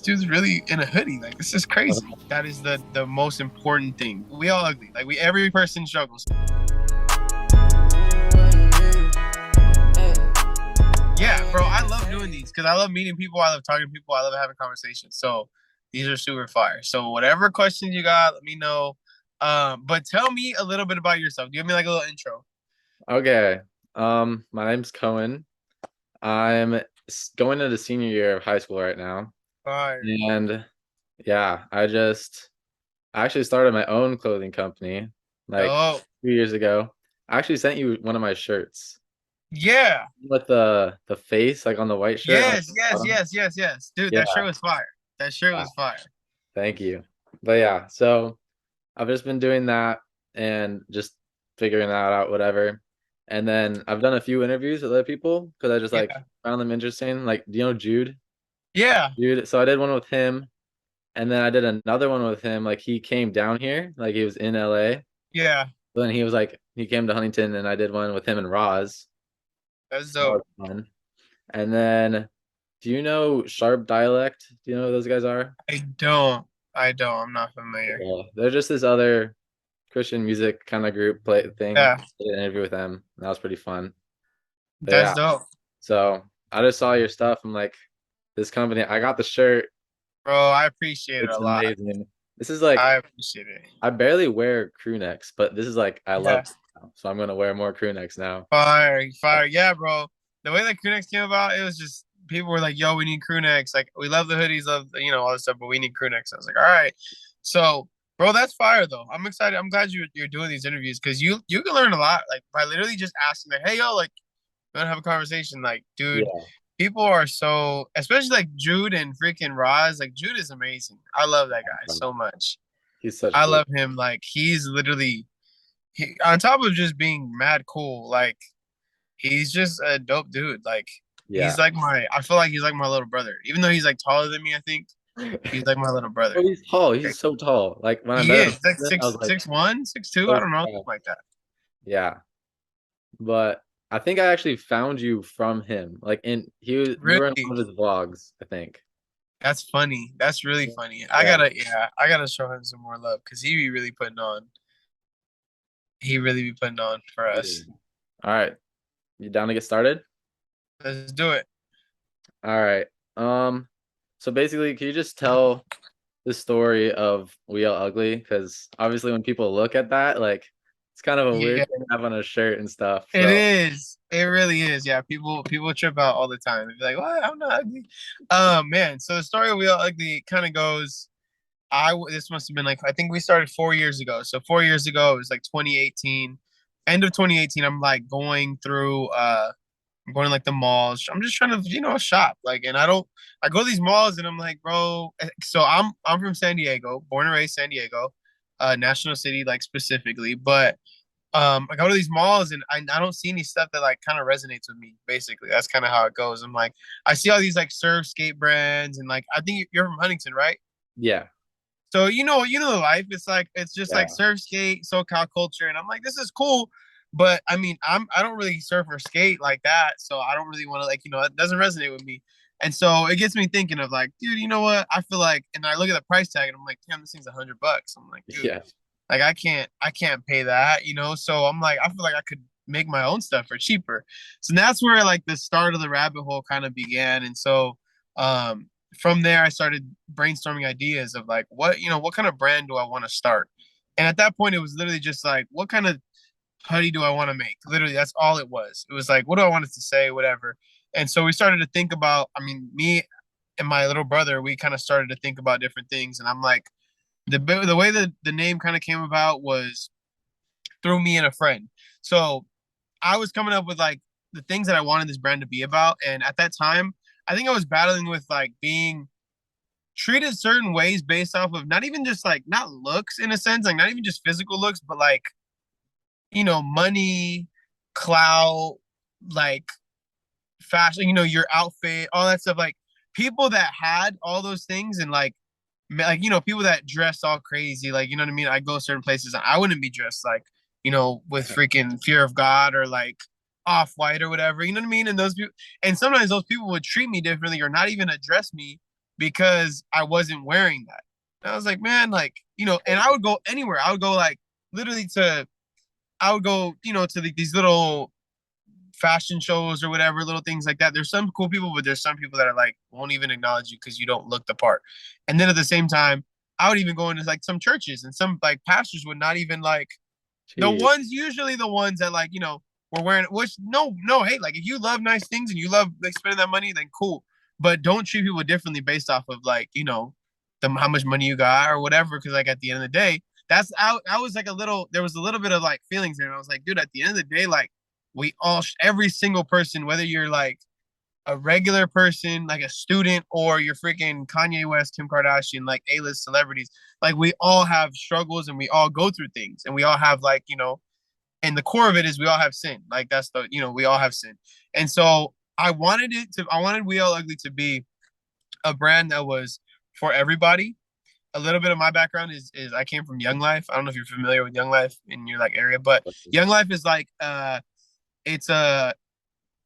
dude's really in a hoodie. Like, this is crazy. That is the most important thing. We all ugly. Like, every person struggles. Yeah, bro, I love doing these because I love meeting people. I love talking to people. I love having conversations. So these are super fire. So whatever questions you got, let me know. But tell me a little bit about yourself. Give me like a little intro. Okay. My name's Cohen. I'm going into the senior year of high school right now. Fire. And yeah, I actually started my own clothing company like Oh, 2 years ago. I actually sent you one of my shirts yeah. with the face like on the white shirt on Yes, the yes, bottom. yes, yes, yes. Dude, Yeah, that shirt was fire. That shirt yeah. was fire. Thank you. But yeah, so I've just been doing that and just figuring that out, whatever. And then I've done a few interviews with other people because I just like Yeah. found them interesting. Like, do you know Jude? Yeah. Jude. So I did one with him, and then I did another one with him. Like he came down here, like he was in LA. Yeah. But then he came to Huntington, and I did one with him and Roz. That's That was dope. fun. And then, do you know Sharp Dialect? Do you know who those guys are? I don't. I don't. I'm not familiar. Yeah, they're just this other Christian music kind of group play thing. Yeah. I did an interview with them. And that was pretty fun. But That's yeah, dope. so I just saw your stuff. I'm like, this company, I got the shirt. Bro, I appreciate it a It's lot. amazing. This is like, I appreciate it. I barely wear crew necks, but this is like, I love Yeah. it now. So I'm gonna wear more crew necks now. Fire. Yeah. Fire. Yeah, bro. The way that crew necks came about, it was just people were like, yo, we need crew necks. Like, we love the hoodies, love, all this stuff, but we need crew necks. I was like, all right. So, bro, that's fire though. I'm excited. I'm glad you're doing these interviews because you can learn a lot, like by literally just asking, like, hey, yo, like, you want to have a conversation? Like, dude, Yeah, people are so, especially like Jude and freaking Roz. Like, Jude is amazing. I love that guy so much. he's such I cool. love him. Like, he's literally on top of just being mad cool. Like, he's just a dope dude. Like, he's Yeah. like I feel like he's like my little brother. Even though he's like taller than me, I think he's like my little brother. Oh, he's tall. He's so tall. Like when I He met is him, like I was six like, six one, 6'2". I so don't know, something tall. like that. Yeah. But I think I actually found you from him. Like you were in Really, one of his vlogs, I think. that's funny. That's really funny. Yeah. I gotta show him some more love because he be really putting on. He really be putting on for Yeah. us. All right. You down to get started? Let's do it. All right. Um, so basically, can you just tell the story of We All Ugly? Because obviously when people look at that, like it's kind of a Yeah, weird thing to have on a shirt and stuff. it So is. It really is. Yeah, people trip out all the time. They be like, "What? I'm not ugly." Man. So the story of We All Ugly kind of goes. This must have been like I think we started 4 years ago. So 4 years ago it was like 2018, end of 2018. I'm like going through I'm going to like the malls. I'm just trying to shop like, and I go to these malls and I'm like, bro. So I'm from San Diego, born and raised San Diego, National City like specifically, but I go to these malls and I don't see any stuff that like kind of resonates with me. Basically, that's kind of how it goes. I'm like, I see all these like surf skate brands and like I think you're from Huntington, right? yeah, So you know the life. It's just like yeah, surf skate, SoCal culture, and I'm like, this is cool, but I mean, I don't really surf or skate like that, so I don't really want to like it doesn't resonate with me, and so it gets me thinking of like, dude, you know what? I feel like, and I look at the price tag and I'm like, damn, this thing's $100. I'm like, dude, yeah. like I can't pay that. So I'm like, I feel like I could make my own stuff for cheaper. So that's where like the start of the rabbit hole kind of began. And so from there I started brainstorming ideas of like what kind of brand do I want to start. And at that point it was literally just like what kind of hoodie do I want to make? Literally that's all it was. It was like what do I want it to say, whatever. And so we started to think about, I mean, me and my little brother, we kind of started to think about different things. And I'm like, the way that the name kind of came about was through me and a friend. So I was coming up with like the things that I wanted this brand to be about, and at that time, I think I was battling with like being treated certain ways based off of not even just like not looks in a sense, like not even just physical looks, but like money, clout, like fashion, your outfit, all that stuff. Like people that had all those things and like people that dress all crazy, like what I mean. I go certain places, I wouldn't be dressed like with freaking fear of God or like off white or whatever. You know what I mean? And those people, and sometimes those people would treat me differently or not even address me because I wasn't wearing that. And I was like, man, like, and I would go anywhere. I would go like literally I would go, to these little fashion shows or whatever, little things like that. There's some cool people, but there's some people that are like won't even acknowledge you because you don't look the part. And then at the same time, I would even go into like some churches, and some like pastors would not even like Jeez. usually the ones that like, were wearing, which no, hey, like if you love nice things and you love like spending that money, then cool. But don't treat people differently based off of like, how much money you got or whatever. Cause like at the end of the day, I was like there was a little bit of like feelings there. And I was like, dude, at the end of the day, like we all, every single person, whether you're like a regular person, like a student, or you're freaking Kanye West, Kim Kardashian, like A-list celebrities, like we all have struggles and we all go through things and we all have like, and the core of it is we all have sin. Like that's we all have sin. And so I wanted We All Ugly to be a brand that was for everybody. A little bit of my background is I came from Young Life. I don't know if you're familiar with Young Life in your like area, but Young Life is like it's a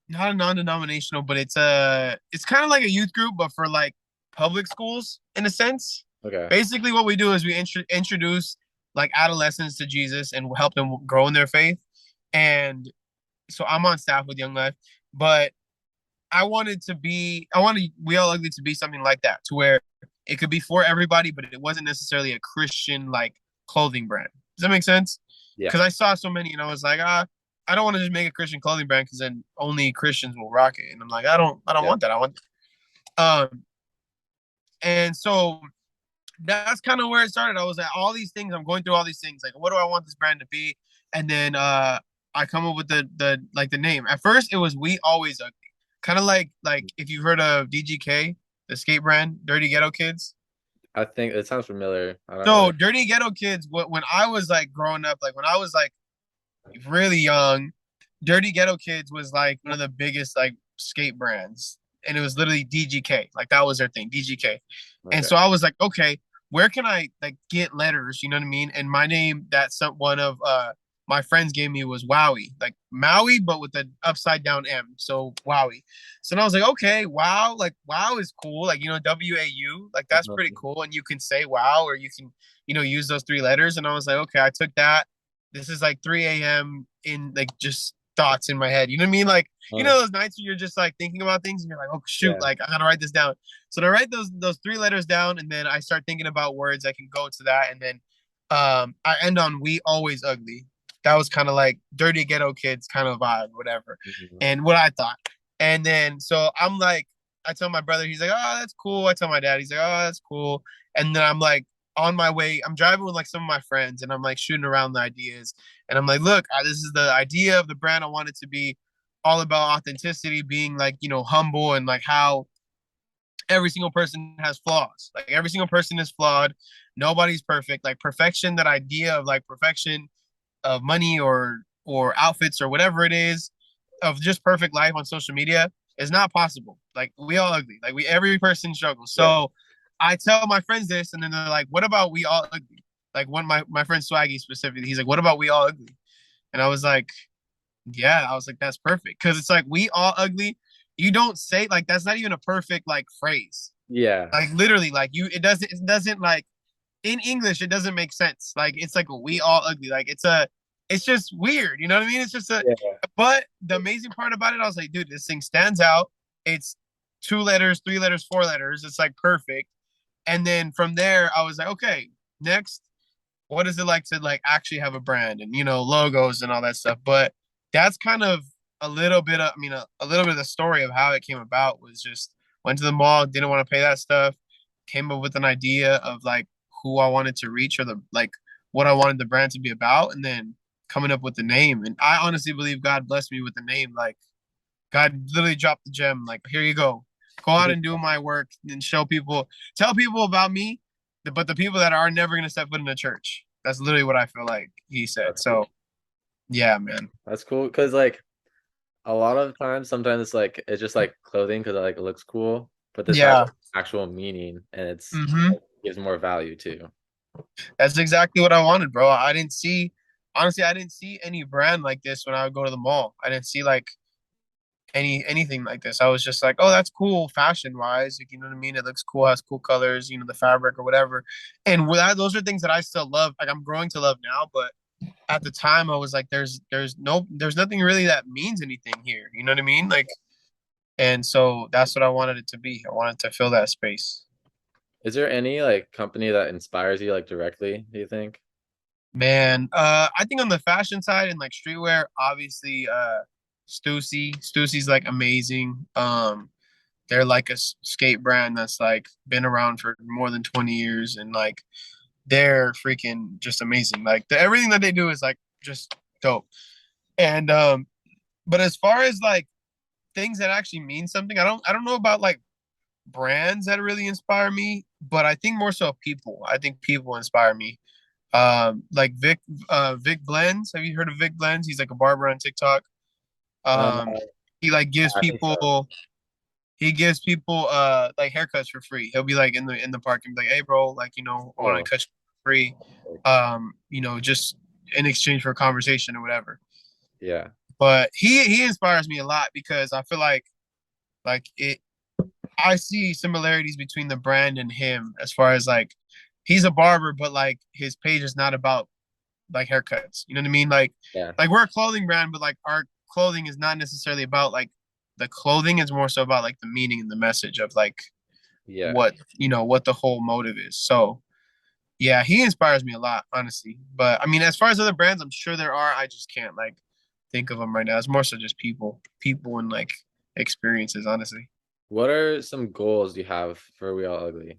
not a non-denominational, but it's kind of like a youth group, but for like public schools in a sense. Okay. Basically, what we do is we introduce like adolescents to Jesus and help them grow in their faith. And so I'm on staff with Young Life, but I wanted We All Ugly to be something like that, to where it could be for everybody, but it wasn't necessarily a Christian like clothing brand. Does that make sense? Yeah. Because I saw so many and I was like, I don't want to just make a Christian clothing brand because then only Christians will rock it. And I'm like, I don't Yeah. want that. I want, and so that's kind of where it started. I was at all these things. I'm going through all these things. Like, what do I want this brand to be? And then I come up with the name. At first, it was We Always Ugly, kind of like if you've heard of DGK, the skate brand, Dirty Ghetto Kids. I think it sounds familiar. I don't So really. Dirty Ghetto Kids, when I was like growing up, like when I was like really young, Dirty Ghetto Kids was like one of the biggest like skate brands, and it was literally DGK. Like that was their thing, DGK. And Okay. so I was like, okay, where can I like get letters? You know what I mean? And my name that one of my friends gave me was Waui, like Maui, but with the upside down M. So Waui. So then I was like, okay, wow, like wow is cool. Like, WAU, like that's pretty Uh-huh. cool. And you can say wow, or you can, use those three letters. And I was like, okay, I took that. This is like 3 a.m. in like just thoughts in my head. You know what I mean? Like, those nights where you're just like thinking about things and you're like, oh shoot, Yeah. like I gotta write this down. So I write those three letters down, and then I start thinking about words that can go to that, and then I end on We Always Ugly. That was kind of like Dirty Ghetto Kids kind of vibe, whatever, Mhm. and what I thought. And then so I'm like, I tell my brother, he's like, oh, that's cool. I tell my dad, he's like, oh, that's cool. And then I'm like, on my way, I'm driving with like some of my friends, and I'm like shooting around the ideas, and I'm like, look, this is the idea of the brand. I want it to be all about authenticity, being like, humble, and like how every single person has flaws. Like every single person is flawed. Nobody's perfect. Like perfection, that idea of like perfection of money or outfits or whatever it is, of just perfect life on social media is not possible. Like we all ugly. Like every person struggles. Yeah. So I tell my friends this, and then they're like, "What about We All Ugly?" Like my friend Swaggy specifically, he's like, "What about We All Ugly?" And I was like, "Yeah." I was like, "That's perfect," because it's like we all ugly. You don't say like that's not even a perfect like phrase. Yeah. Like literally, like it doesn't like in English it doesn't make sense. Like it's like we all ugly. Like it's just weird. You know what I mean? It's just a. Yeah. But the amazing part about it, I was like, dude, this thing stands out. It's two letters, three letters, four letters. It's like perfect. And then from there, I was like, okay, next, what is it like to like actually have a brand and logos and all that stuff? But that's kind of a little bit of, I mean, a little bit of the story of how it came about was just went to the mall, didn't want to pay that stuff, came up with an idea of like who I wanted to reach, or the like what I wanted the brand to be about, and then coming up with the name. And I honestly believe God blessed me with the name. Like God literally dropped the gem. Like, here you go. Go out and do my work and show people, tell people about me, but the people that are never gonna step foot in the church. That's literally what I feel like he said. That's cool. So yeah, man. That's cool because like a lot of times, sometimes it's just like clothing because like it looks cool, but this has Yeah. like, actual meaning and Hmm. it gives more value too. That's exactly what I wanted, bro. I didn't see, honestly, I didn't see any brand like this when I would go to the mall. I didn't see like anything like this. I was just like, oh, that's cool fashion wise. Like, you know what I mean? It looks cool, has cool colors, you know, the fabric or whatever. And without those are things that I still love. Like I'm growing to love now, but at the time I was like, there's nothing really that means anything here. You know what I mean? Like, and so that's what I wanted it to be. I wanted to fill that space. Is there any like company that inspires you like directly, do you think? Man, I think on the fashion side and like streetwear, obviously, Stussy. Stussy's like amazing. They're like a skate brand that's like been around for more than 20 years, and like they're freaking just amazing. Like everything that they do is like just dope. And but as far as like things that actually mean something, I don't know about like brands that really inspire me, but I think more so people. I think people inspire me. Like Vic Blends. Have you heard of Vic Blends? He's like a barber on TikTok. Uh, Um, he like gives I think so. people like haircuts for free. He'll be like in the park and be like, "Hey, bro, like I want to Oh, cut you for free." Just in exchange for a conversation or whatever. yeah. But he inspires me a lot because I feel like it. I see similarities between the brand and him as far as like he's a barber, but like his page is not about like haircuts. You know what I mean? Yeah. Like we're a clothing brand, but like our clothing is not necessarily about like the clothing. It's more so about like the meaning and the message of like Yeah. what the whole motive is. So yeah, he inspires me a lot, honestly. But I mean, as far as other brands, I'm sure there are. I just can't like think of them right now. It's more so just people and like experiences, honestly. What are some goals you have for We All Ugly?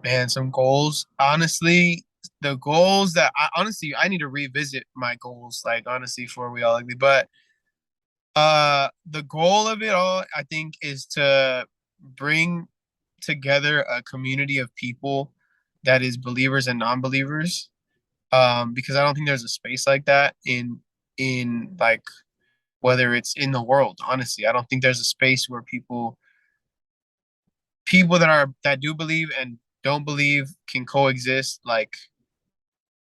Man, some goals. Honestly, the goals that I need to revisit my goals, like honestly, for We All Ugly. But the goal of it all, I think, is to bring together a community of people that is believers and non-believers. Because I don't think there's a space like that in like whether it's in the world, honestly. I don't think there's a space where people that do believe and don't believe can coexist like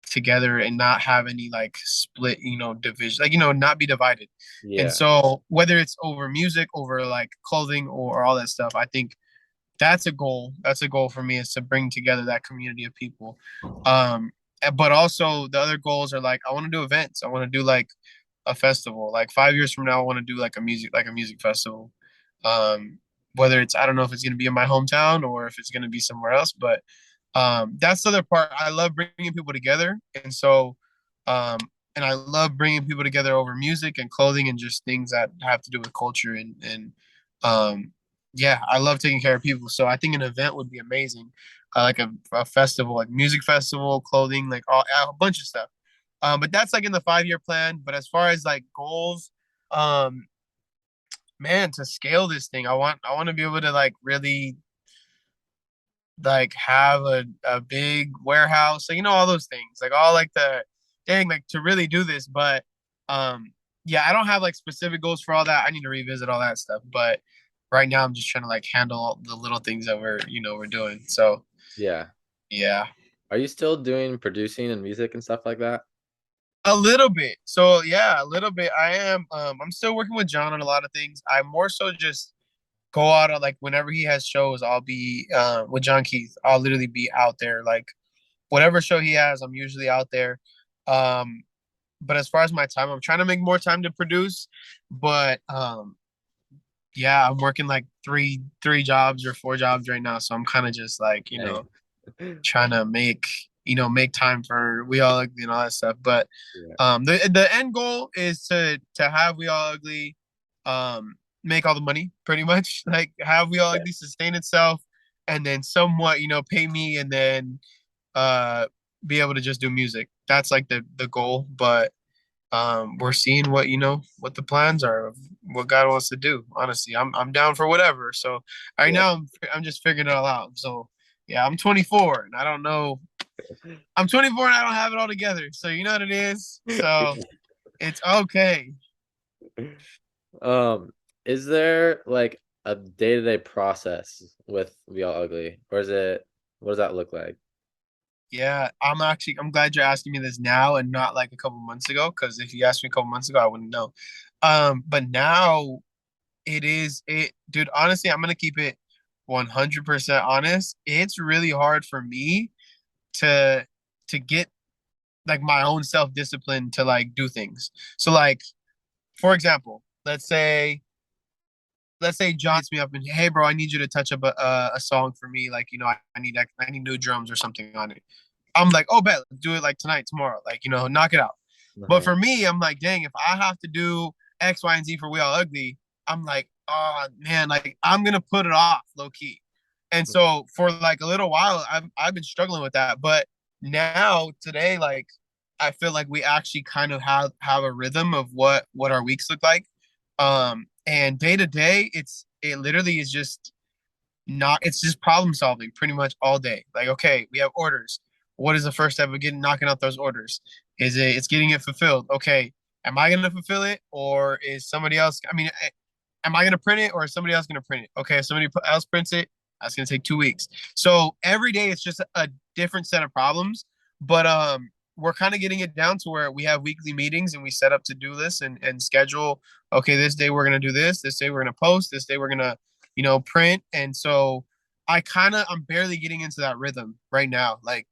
together and not have any like split, division, like, not be divided. And Yeah. so whether it's over music, over like clothing or all that stuff, I think that's a goal. That's a goal for me, is to bring together that community of people. But also the other goals are like I want to do events. I want to do like a festival. Like 5 years from now, I want to do like a music festival. Um, Whether it's I don't know if it's gonna be in my hometown or if it's gonna be somewhere else, but that's the other part. I love bringing people together, and so um, and I love bringing people together over music and clothing and just things that have to do with culture and um, yeah, I love taking care of people. So I think an event would be amazing, like a festival, like music festival, clothing, like a bunch of stuff. But that's like in the 5 year plan. But as far as like goals, um, man, to scale this thing, I want to be able to like really like have a big warehouse, so all those things, like all like the dang, like to really do this. But yeah, I don't have like specific goals for all that. I need to revisit all that stuff. But right now I'm just trying to like handle all the little things that we're doing. So Yeah. yeah. Are you still doing producing and music and stuff like that? A little bit. So yeah, a little bit. I'm still working with John on a lot of things. I more so just go out on like whenever he has shows, I'll be with John Keith. I'll literally be out there. Like whatever show he has, I'm usually out there. Um, but as far as my time, I'm trying to make more time to produce. But yeah, I'm working like three jobs or four jobs right now. So I'm kind of just like, Dang. trying to make time for We All Ugly and all that stuff. But Yeah. the end goal is to have We All Ugly make all the money pretty much. Like have We All Yeah. Ugly sustain itself and then somewhat, pay me, and then uh be able to just do music. That's like the goal. But we're seeing what the plans are of what God wants to do. Honestly, I'm down for whatever. So right Yeah. now I'm just figuring it all out. So yeah, I'm 24 and I don't know. I'm 24 and I don't have it all together. So you know what it is. So it's okay. Um, is there like a day-to-day process with We All Ugly, or is it what does that look like? Yeah, I'm glad you're asking me this now and not like a couple months ago. Because if you asked me a couple months ago, I wouldn't know. But now. dude, honestly, I'm gonna keep it 100% honest. It's really hard for me to get like my own self-discipline to like do things. So like, for example, let's say John hits me up and, hey bro, I need you to touch up a song for me. Like, I need new drums or something on it. I'm like, oh bet, let's do it like tonight, tomorrow. Like, knock it out. But Uh-huh. for me, I'm like, dang, if I have to do X, Y, and Z for We All Ugly, I'm like, oh man, like I'm gonna put it off low key. And so for like a little while, I've been struggling with that. But now today, like I feel like we actually kind of have a rhythm of what our weeks look like. And day to day, it literally is just not it's just problem solving pretty much all day. Like, okay, we have orders. What is the first step of getting knocking out those orders? It's getting it fulfilled. Okay, am I gonna fulfill it or is somebody else? I mean, am I gonna print it or is somebody else gonna print it? Okay, if somebody else prints it, that's gonna take 2 weeks. So every day it's just a different set of problems. But we're kind of getting it down to where we have weekly meetings and we set up to-do lists and schedule, okay, this day we're gonna do this day we're gonna post, this day we're gonna, print. And so I'm barely getting into that rhythm right now. Like,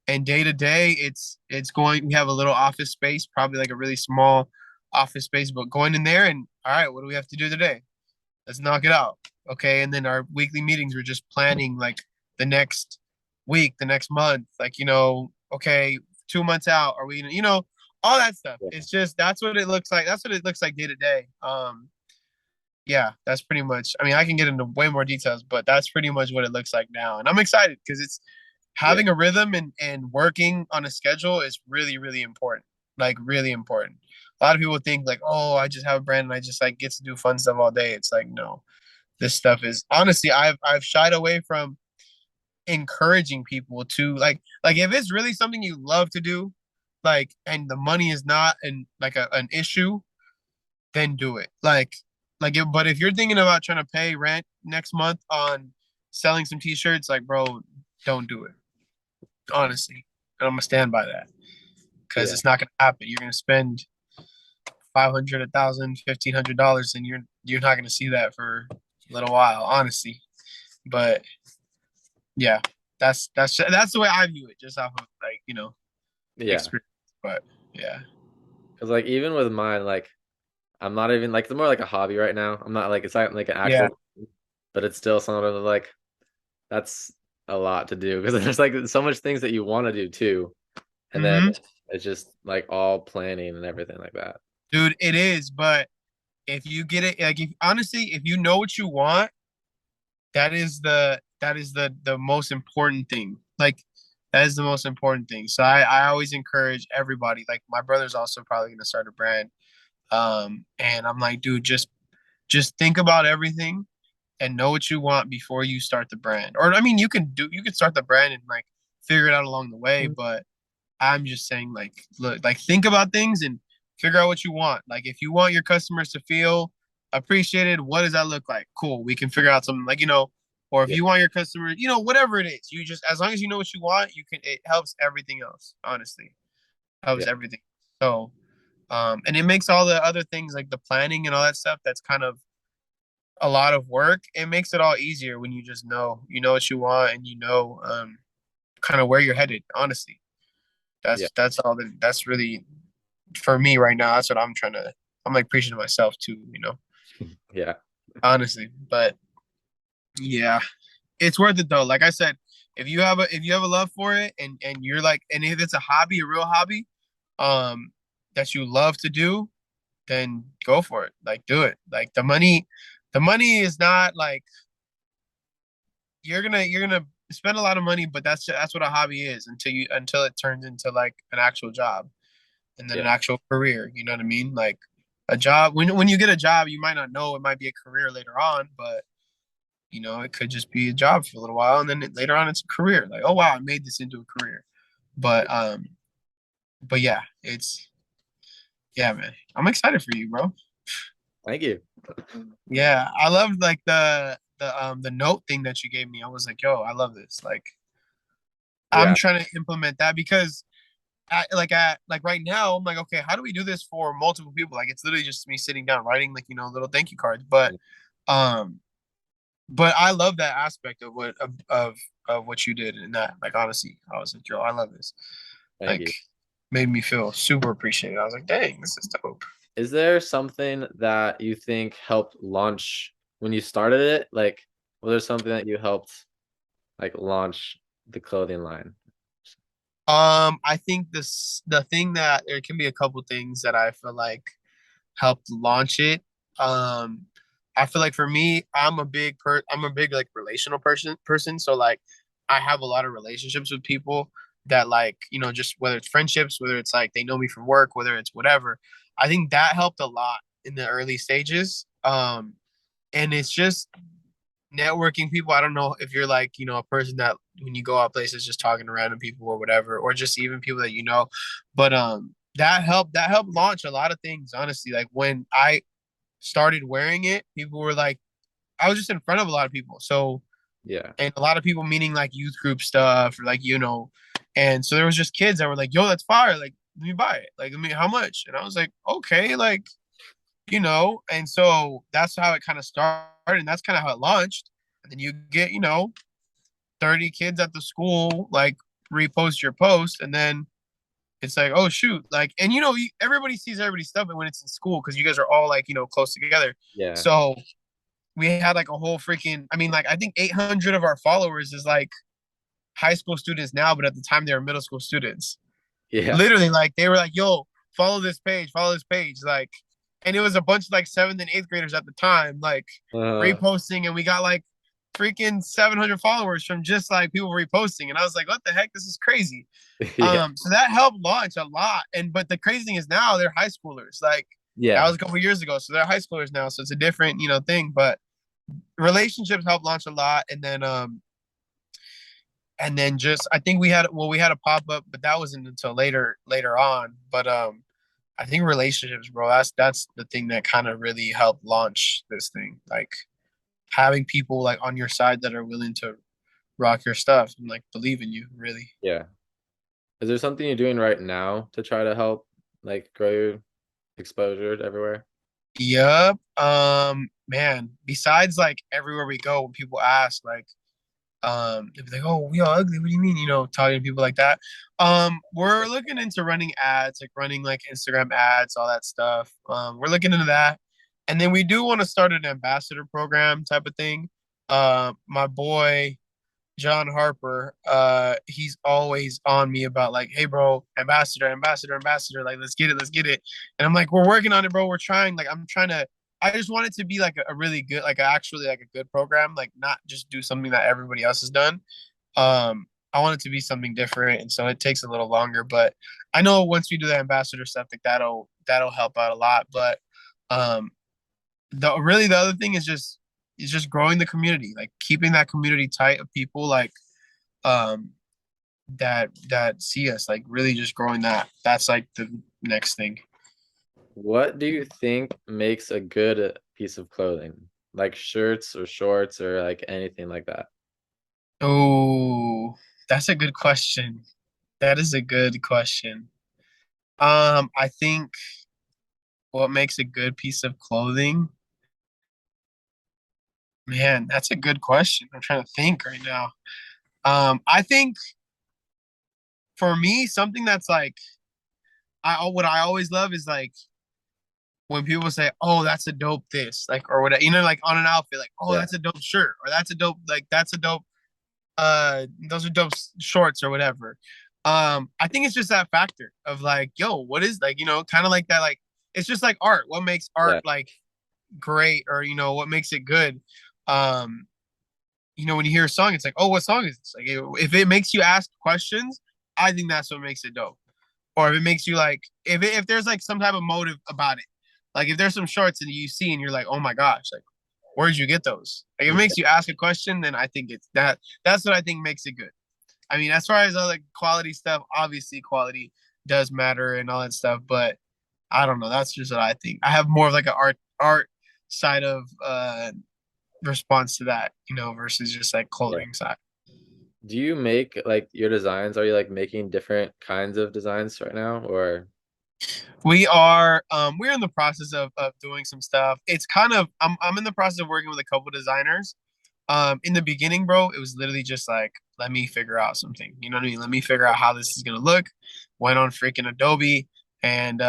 and day to day it's going, we have a little office space, probably like a really small office space, but going in there and all right, what do we have to do today? Let's knock it out. Okay. And then our weekly meetings, we're just planning like the next week, the next month, like, okay, 2 months out, are we, all that stuff. Yeah. It's just, that's what it looks like. That's what it looks like day to day. Yeah, that's pretty much, I mean, I can get into way more details, but that's pretty much what it looks like now. And I'm excited because it's Yeah. having a rhythm and working on a schedule is really, really important. Like, really important. A lot of people think like, oh, I just have a brand and I just like get to do fun stuff all day. It's like, no, this stuff is honestly, I've shied away from encouraging people to like if it's really something you love to do, like, and the money is not an issue, then do it. But if you're thinking about trying to pay rent next month on selling some t-shirts, like, bro, don't do it. Honestly. And I'm gonna stand by that because Yeah. it's not gonna happen. You're gonna spend 500, 1,000, $1,500, and you're not gonna see that for a little while, honestly. But yeah, that's the way I view it, just off of like, Yeah. experience. But yeah. Because like even with mine, like I'm not even like it's more like a hobby right now. I'm not like it's not like an Yeah. actual, but it's still sort of like that's a lot to do because there's like so much things that you want to do too, and then Hmm. it's just like all planning and everything like that. Dude, it is, but if you get it, like, if honestly, if you know what you want, that is the most important thing. Like, that is the most important thing. So I always encourage everybody. Like, my brother's also probably gonna start a brand. And I'm like, dude, just think about everything and know what you want before you start the brand. Or I mean, you can start the brand and like figure it out along the way, but I'm just saying, like, look, like, think about things and figure out what you want. Like, if you want your customers to feel appreciated, what does that look like? Cool. We can figure out something like, or if Yeah. you want your customers, whatever it is, you just, as long as you know what you want, it helps everything else, honestly. Helps Yeah. everything. So, and it makes all the other things like the planning and all that stuff that's kind of a lot of work. It makes it all easier when you know what you want and kind of where you're headed, honestly. Yeah. That's all that's really for me right now. That's what I'm like preaching to myself too, Yeah. honestly. But yeah, it's worth it though. Like I said, if you have a love for it and you're like, and if it's a hobby, a real hobby, um, that you love to do, then go for it. Like, do it. Like, the money is not like you're gonna spend a lot of money, but that's what a hobby is until it turns into like an actual job and then an Yeah. actual career. You know what I mean? Like, a job, when you get a job, you might not know it might be a career later on, but it could just be a job for a little while, and then later on it's a career. Like, oh wow, I made this into a career. But yeah, yeah, man. I'm excited for you, bro. Thank you. Yeah, I love like the note thing that you gave me. I was like, yo, I love this. Like, I'm Yeah. trying to implement that because at right now, I'm like, okay, how do we do this for multiple people? Like it's literally just me sitting down writing like little thank you cards. Um, but I love that aspect of what you did in that. Like honestly, I was like, yo, I love this. Thank Like you. made me feel super appreciated. I was like, dang, this is dope. Is there something that you think helped launch when you started it? Like, was there something that you helped like launch the clothing line? I think the thing that there can be a couple things that I feel like helped launch it. Um, I feel like for me, I'm a big like relational person. So like I have a lot of relationships with people that like, just whether it's friendships, whether it's like they know me from work, whether it's whatever. I think that helped a lot in the early stages. And it's just networking people. I don't know if you're like, a person that when you go out places just talking to random people or whatever, or just even people that but that helped launch a lot of things, honestly. Like when I started wearing it, people were like, I was just in front of a lot of people. So, Yeah. and a lot of people meaning like youth group stuff or like, and so there was just kids that were like, yo, that's fire. Like, let me buy it. Like, I mean, how much? And I was like, okay, like, and so that's how it kind of started. And that's kind of how it launched. And then you get, 30 kids at the school, like repost your post. And then it's like, oh, shoot. Like, and everybody sees everybody's stuff when it's in school because you guys are all like, close together. Yeah. So we had like a whole I mean, like, I think 800 of our followers is like high school students now, but at the time they were middle school students. Yeah. Literally, like, they were like, yo, follow this page. Like, and it was a bunch of like seventh and eighth graders at the time, like Uh, reposting, and we got like freaking 700 followers from just like people reposting. And I was like, what the heck? This is crazy. yeah. So that helped launch a lot. But the crazy thing is now they're high schoolers. Like that Yeah. was a couple years ago. So they're high schoolers now. So it's a different, thing. But relationships help launch a lot. And then just I think we had a pop up, but that wasn't until later on. But I think relationships, bro, that's the thing that kind of really helped launch this thing. Like having people like on your side that are willing to rock your stuff and like believe in you, really. Yeah. Is there something you're doing right now to try to help like grow your exposure everywhere? Yep. Man, besides like everywhere we go, when people ask, like, they'd be like, "Oh, we all ugly. What do you mean?" Talking to people like that. We're looking into running ads, like running like Instagram ads, all that stuff. We're looking into that, and then we do want to start an ambassador program type of thing. My boy John Harper, he's always on me about like, hey bro, ambassador, ambassador, ambassador, like let's get it, let's get it. And I'm like, we're working on it, bro. We're trying. Like I'm trying to I just want it to be like a really good, like actually like a good program, like not just do something that everybody else has done. I want it to be something different, and so it takes a little longer, but I know once we do the ambassador stuff, like that'll help out a lot. But um the other thing is just growing the community, like keeping that community tight of people like um that see us, like really just growing that's like the next thing. What do you think makes a good piece of clothing? Like shirts or shorts or like anything like that? Oh, that's a good question. That is a good question. I think what makes a good piece of clothing, man, that's a good question. I'm trying to think right now. I think for me something that's like what I always love is like when people say, "Oh, that's a dope this," like or whatever, like on an outfit, like, "Oh, Yeah. that's a dope shirt," or "That's a dope like that's a dope those are dope shorts," or whatever. I think it's just that factor of like, yo, what is like, kind of like that, like it's just like art. What makes art Yeah. like great, or what makes it good? Um, when you hear a song, it's like, oh, what song is this? Like, if it makes you ask questions, I think that's what makes it dope. Or if it makes you like, if there's like some type of motive about it, like if there's some shorts and you see and you're like, oh my gosh, like where'd you get those? Like if it Yeah. makes you ask a question, then I think it's that. That's what I think makes it good. I mean, as far as other quality stuff, obviously quality does matter and all that stuff, but I don't know. That's just what I think. I have more of like an art side of response to that, versus just like Yeah. clothing side. Do you make like your designs? Are you like making different kinds of designs right now, or We're in the process of doing some stuff. It's kind of I'm in the process of working with a couple designers. In the beginning, bro, it was literally just like, let me figure out something. You know what I mean? Let me figure out how this is gonna look. Went on freaking Adobe and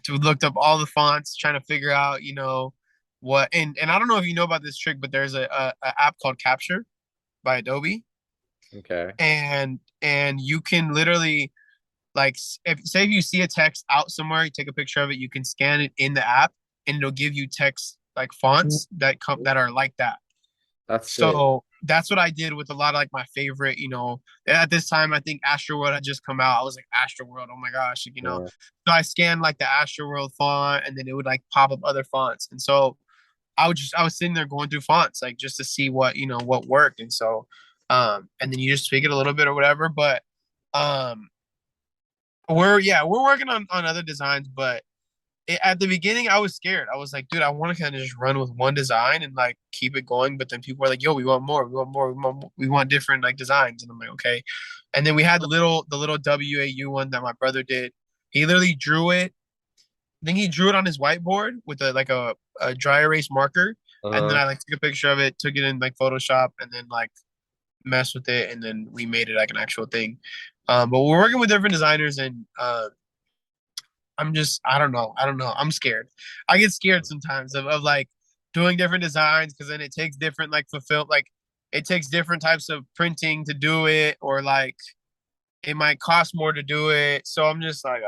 looked up all the fonts, trying to figure out, what. And I don't know if you know about this trick, but there's a app called Capture by Adobe, okay? and you can literally like if say if you see a text out somewhere, you take a picture of it, you can scan it in the app, and it'll give you text like fonts that are like that. That's sick. So that's what I did with a lot of like my favorite, at this time I think Astroworld had just come out. I was like, Astroworld, oh my gosh, Yeah, So I scanned like the Astroworld font and then it would like pop up other fonts. And so I was sitting there going through fonts like just to see what worked. And so and then you just tweak it a little bit or whatever. But um we're working on other designs, but at the beginning, I was scared. I was like, dude, I want to kind of just run with one design and like keep it going. But then people were like, yo, we want more, we want more, we want different like designs. And I'm like, okay. And then we had the little WAU one that my brother did. He literally drew it. I think he drew it on his whiteboard with a dry erase marker. And then uh-huh. I like took a picture of it, took it in like Photoshop, and then like messed with it, and then we made it like an actual thing. But we're working with different designers, and I don't know. I don't know. I'm scared. I get scared sometimes of like doing different designs because then it takes different like it takes different types of printing to do it, or like it might cost more to do it. So I'm just like,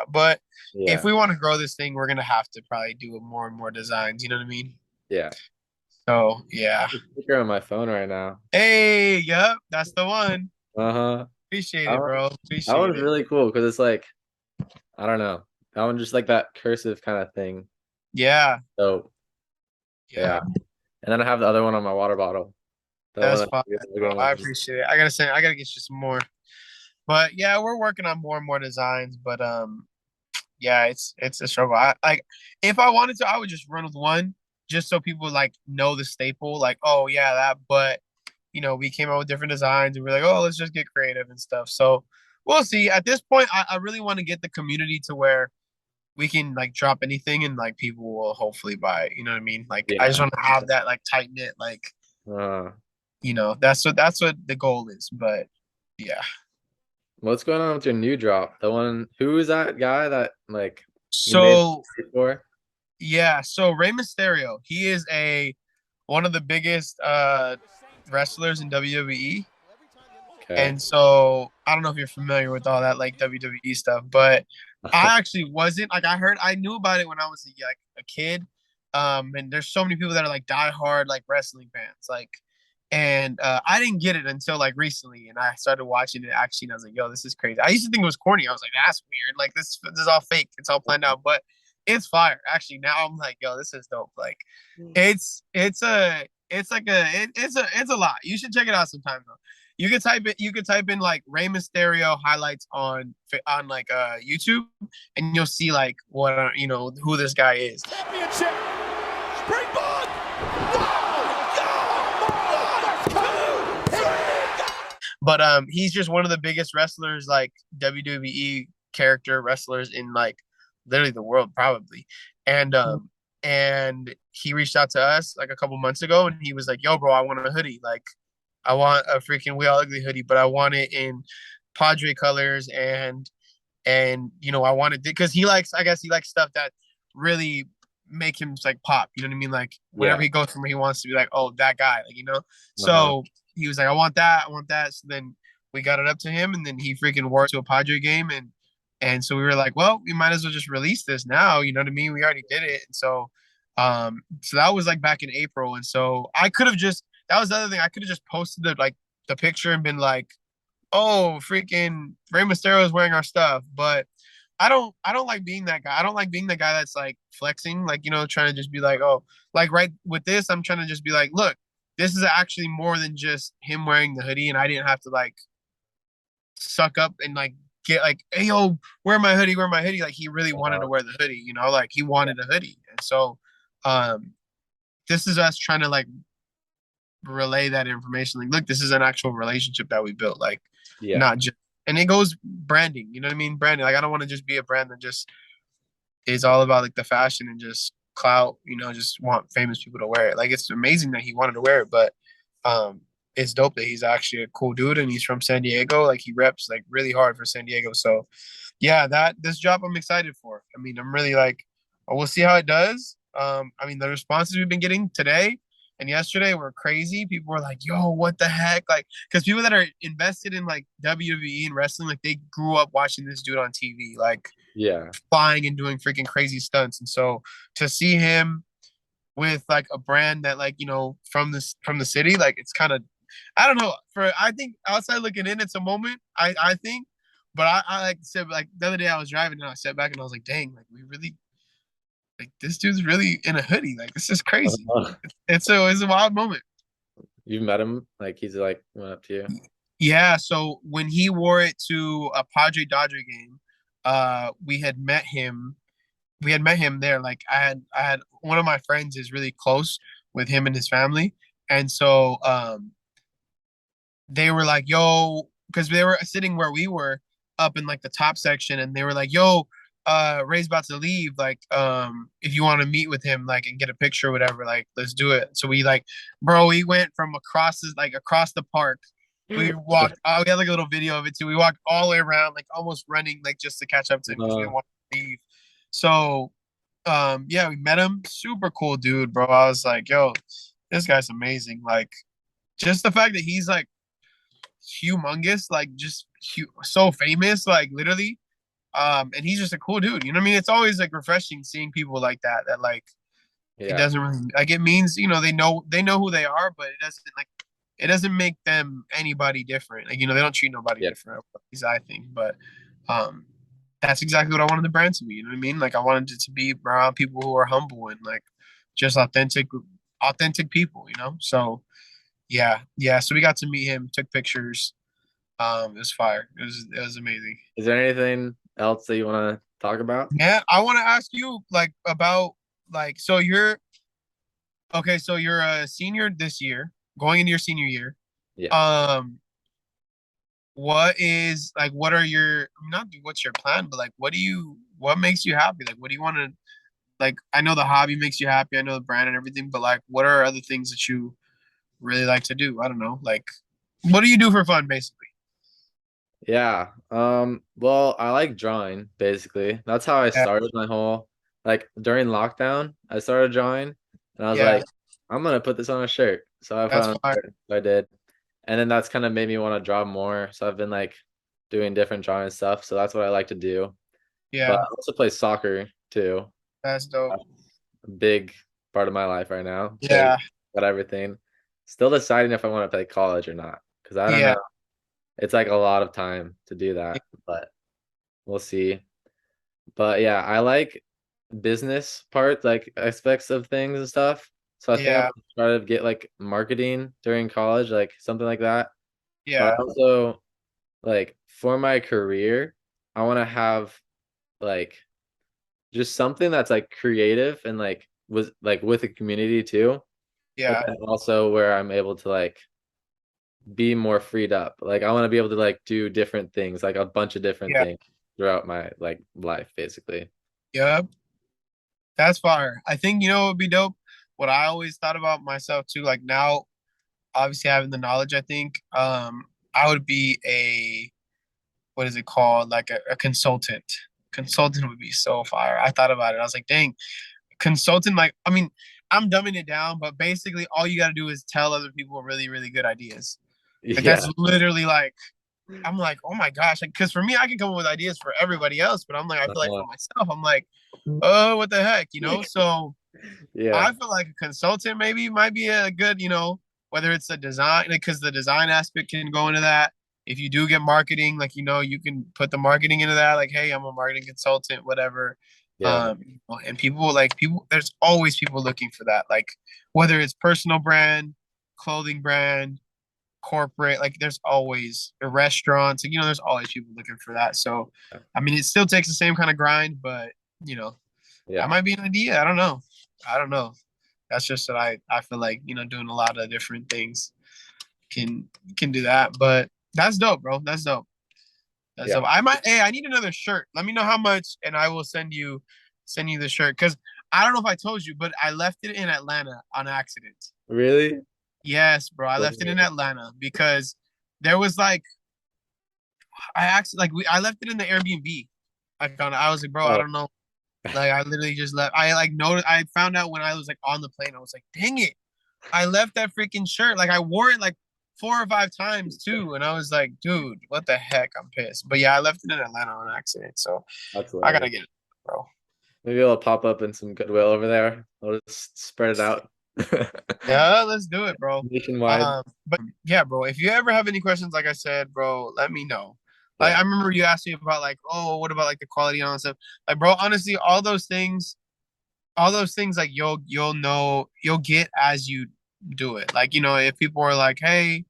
but if Yeah, we want to grow this thing, we're gonna have to probably do more and more designs. You know what I mean? yeah. So I yeah. have a sticker on my phone right now. Hey, yep, that's the one. Uh-huh. Appreciate That it, one, bro. that Appreciate one's it. really cool because it's like I don't know. That one just like that cursive kind of thing. Yeah, So yeah. yeah. And then I have the other one on my water bottle. The one That's that fine, we're bro. going I with. appreciate it. I gotta get you some more. But yeah, we're working on more and more designs. But yeah, it's a struggle. I like if I wanted to, I would just run with one, just so people like know the staple. Like, oh yeah, that. But we came out with different designs, and we're like, oh, let's just get creative and stuff. So we'll see. At this point, I really want to get the community to where we can like drop anything, and like people will hopefully buy it. You know what I mean? Like, I just Yeah. want to have that like tight knit, like Uh, that's what the goal is. But yeah. what's going on with your new drop? The one, who is that guy that like you made So before? yeah, so Rey Mysterio, he is a one of the biggest wrestlers in WWE. Okay. And so I don't know if you're familiar with all that like WWE stuff, but I actually wasn't like I knew about it when I was a kid. And there's so many people that are like diehard like wrestling fans, like, and I didn't get it until like recently, and I started watching it actually, and I was like, yo, this is crazy. I used to think it was corny. I was like, that's weird. Like this is all fake. It's all planned out, but it's fire. Actually, now I'm like, yo, this is dope. Like, it's a lot. You should check it out sometime though. You could type in like Rey Mysterio highlights on like YouTube, and you'll see like what who this guy is. Championship. Springboard. But he's just one of the biggest wrestlers, like WWE character wrestlers in like literally the world probably. And he reached out to us like a couple months ago, and he was like, "Yo, bro, I want a hoodie. Like, I want a freaking We All Ugly hoodie, but I want it in Padre colors, and I wanted because I guess he likes stuff that really make him like pop. You know what I mean? Like whenever Yeah. he goes somewhere, he wants to be like, oh, that guy, like. Uh-huh. So he was like, I want that, I want that. So then we got it up to him, and then he freaking wore it to a Padre game, and so we were like, well, we might as well just release this now. You know what I mean? We already did it, and so that was like back in April, and so I could have just that was the other thing. I could have just posted the picture and been like, oh, freaking Rey Mysterio is wearing our stuff. But I don't like being that guy. I don't like being the guy that's like flexing, like, trying to just be like, oh, like right with this, I'm trying to just be like, look, this is actually more than just him wearing the hoodie, and I didn't have to like suck up and like get like, hey yo, wear my hoodie, wear my hoodie. Like he really wanted to Uh-huh. wear the hoodie, like he wanted a hoodie. And so um this is us trying to like relay that information. Like, look, this is an actual relationship that we built. Like, Yeah. not just, and it goes branding. You know what I mean? Branding. Like, I don't want to just be a brand that just is all about like the fashion and just clout. You know, just want famous people to wear it. Like, it's amazing that he wanted to wear it, but um, it's dope that he's actually a cool dude and he's from San Diego. Like, he reps like really hard for San Diego. So, yeah, that this job I'm excited for. I mean, I'm really like, we'll see how it does. I mean, the responses we've been getting today and yesterday were crazy. People were like, "Yo, what the heck?" Like, because people that are invested in like WWE and wrestling, like they grew up watching this dude on TV, like Yeah. flying and doing freaking crazy stunts. And so to see him with like a brand that like from the city, like it's kind of I don't know. For I think outside looking in, it's a moment. I think, but I like said like the other day I was driving and I sat back and I was like, dang, like we really like this dude's really in a hoodie. Like this is crazy. It's a wild moment. You've met him? Like he's like went up to you? Yeah. So when he wore it to a Padre Dodger game, we had met him. We had met him there. Like I had one of my friends is really close with him and his family, and so they were like, yo, because they were sitting where we were up in like the top section, and they were like, yo, Ray's about to leave. Like, if you want to meet with him, like, and get a picture or whatever, like, let's do it. So we like, bro, we went from across the park. We walked. We had like a little video of it too. We walked all the way around, like almost running, like just to catch up to him because we didn't want to leave. So, yeah, we met him. Super cool dude, bro. I was like, yo, this guy's amazing. Like, just the fact that he's like humongous, like just so famous, like literally. And he's just a cool dude. You know what I mean? It's always like refreshing seeing people like that. That like it Yeah. doesn't really like it means they know who they are, but it doesn't make them anybody different. Like they don't treat nobody Yeah. different. At least I think, but um, that's exactly what I wanted the brand to be. You know what I mean? Like I wanted it to be around people who are humble and like just authentic people. So yeah, yeah. So we got to meet him, took pictures. It was fire. It was amazing. Is there anything else that you want to talk about? Yeah, I want to ask you like about like so you're okay. So you're a senior this year, going into your senior year. Yeah. Um, what is like? What are your not what's your plan, but like what makes you happy? Like, what do you want to like? I know the hobby makes you happy. I know the brand and everything, but like, what are other things that you really like to do? I don't know. Like, what do you do for fun, basically? Yeah. Well, I like drawing, basically. That's how I Yeah, started my whole like during lockdown, I started drawing and I was yeah, like, I'm gonna put this on a shirt. So I put that's on a fire. shirt. So I did. And then that's kind of made me want to draw more. So I've been like doing different drawing stuff. So that's what I like to do. But Yeah, I also play soccer too. that's dope. That's a big part of my life right now. So Yeah, got everything. Still deciding if I want to play college or not. Because I don't yeah, know. It's like a lot of time to do that, but we'll see. But yeah, I like business part, like aspects of things and stuff. So I think I'm yeah, gonna try to get like marketing during college, like something like that. But I yeah, also like for my career, I want to have like just something that's like creative and like was like with a community too, but yeah, then also where I'm able to like be more freed up. Like I want to be able to like do different things, like a bunch of different yeah. things throughout my like life, basically. Yep. That's fire. I think what would be dope. What I always thought about myself too, like now, obviously having the knowledge, I think I would be a what is it called? Like a consultant. Consultant would be so fire. I thought about it. I was like, dang, consultant. Like, I mean, I'm dumbing it down, but basically, all you got to do is tell other people really, really good ideas. Like Yeah. that's literally like I'm like, oh my gosh, like because for me, I can come up with ideas for everybody else, but I'm like, I feel like Uh-huh. for myself, I'm like, oh, what the heck? So Yeah. I feel like a consultant maybe might be a good, whether it's a design, because the design aspect can go into that. If you do get marketing, like, you can put the marketing into that, like, hey, I'm a marketing consultant, whatever. Yeah. And people, there's always people looking for that, like, whether it's personal brand, clothing brand, corporate, like, there's always restaurants, like, there's always people looking for that. So, I mean, it still takes the same kind of grind, but, that Yeah. might be an idea. I don't know. I don't know. That's just that I feel like, doing a lot of different things can do that. But that's dope, bro. That's dope. That's dope. Yeah. I need another shirt. Let me know how much and I will send you the shirt. Cause I don't know if I told you, but I left it in Atlanta on accident. Really? Yes, bro. I left it in Atlanta because there was like I left it in the Airbnb. I was like, bro, I Oh, don't know. Like I literally just left. I like noticed. I found out when I was like on the plane. I was like, dang it, I left that freaking shirt. Like I wore it like 4 or 5 times too, and I was like, dude, what the heck? I'm pissed. But yeah, I left it in Atlanta on accident, so that's I gotta hilarious. get it, bro. Maybe it'll pop up in some Goodwill over there. I'll just spread it out Yeah, let's do it, bro. nationwide. But yeah, bro. If you ever have any questions, like I said, bro, let me know. Like Yeah. I remember you asked me about like, oh, what about like the quality and all that stuff. Like, bro, honestly, all those things like you'll know you'll get as you do it. Like, if people are like, hey,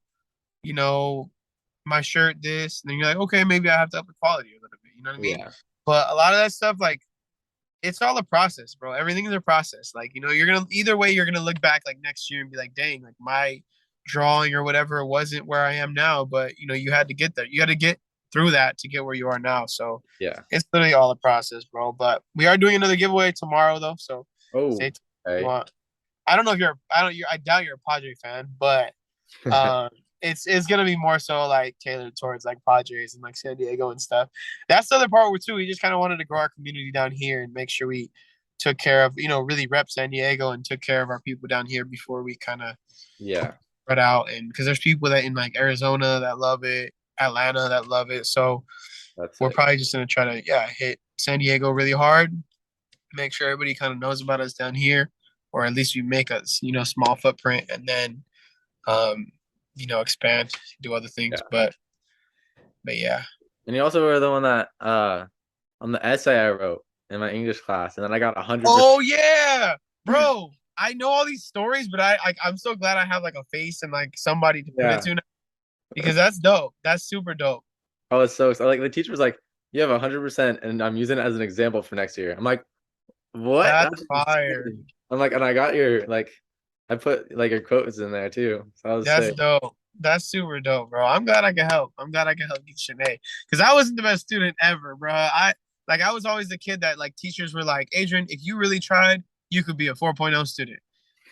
you know, my shirt this, and then you're like, okay, maybe I have to up the quality a little bit. You know what I mean? Yeah. But a lot of that stuff, like, it's all a process, bro. Everything is a process. Like, you're gonna either way, you're gonna look back like next year and be like, dang, like my drawing or whatever wasn't where I am now. But you had to get there. You had to get through that to get where you are now. So Yeah. it's literally all a process, bro. But we are doing another giveaway tomorrow though. So Oh, stay tuned if you okay. want. I don't know if you're I doubt you're a Padre fan, but um it's gonna be more so like tailored towards like Padres and like San Diego and stuff. That's the other part where too we just kind of wanted to grow our community down here and make sure we took care of, really rep San Diego and took care of our people down here before we kind of Yeah. spread out. And because there's people that in like Arizona that love it, Atlanta that love it. So That's we're it. probably just gonna try to hit San Diego really hard, make sure everybody kind of knows about us down here, or at least we make us, small footprint, and then, um, expand, do other things. Yeah. But yeah. And you also were the one that on the essay I wrote in my English class, and then I got 100%. Oh yeah, bro. I know all these stories, but I'm so glad I have like a face and like somebody to put it Yeah. to now, because that's dope. That's super dope. I was so like the teacher was like, "You have 100%," and I'm using it as an example for next year. I'm like, "What? That's That's fire. insane." I'm like, and I got your like, I put like your quotes in there too. So I was That's sick. dope. That's super dope, bro. I'm glad I can help. I'm glad I can help get you an A. Because I wasn't the best student ever, bro. I was always the kid that like teachers were like, Adrian, if you really tried, you could be a 4.0 student.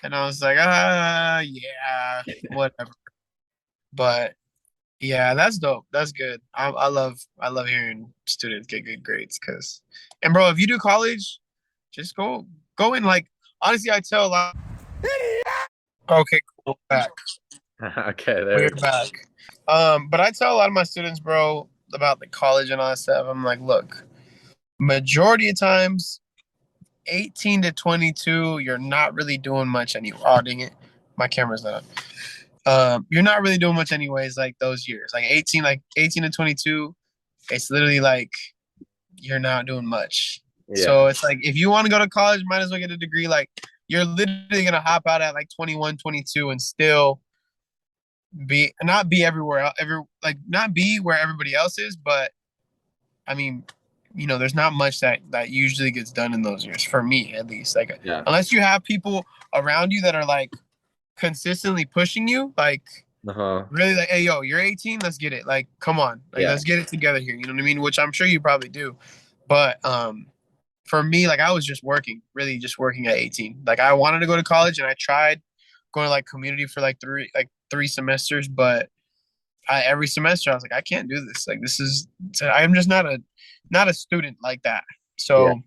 And I was like, yeah, whatever. But yeah, that's dope. That's good. I love hearing students get good grades and bro, if you do college, just go in like honestly, I tell a lot. Okay, cool. Back. Okay, there we We're go. back. But I tell a lot of my students, bro, about the college and all that stuff. I'm like, look, majority of times, 18 to 22, you're not really doing much anymore. Oh, dang it. My camera's not on. You're not really doing much anyways, like those years. Like 18 to 22, it's literally like you're not doing much. Yeah, So it's like if you want to go to college, might as well get a degree. Like you're literally gonna hop out at like 21, 22 and still not be everywhere not be where everybody else is, but I mean, there's not much that usually gets done in those years for me at least. Like yeah, unless you have people around you that are like consistently pushing you, like uh-huh, really like, hey yo, you're 18, let's get it. Like, come on, like yeah, let's get it together here. You know what I mean? Which I'm sure you probably do. But for me, like I was just working, really just working at 18. Like I wanted to go to college and I tried going to like community for like three semesters, but every semester I was like, I can't do this. Like I'm just not a student like that. yeah. So and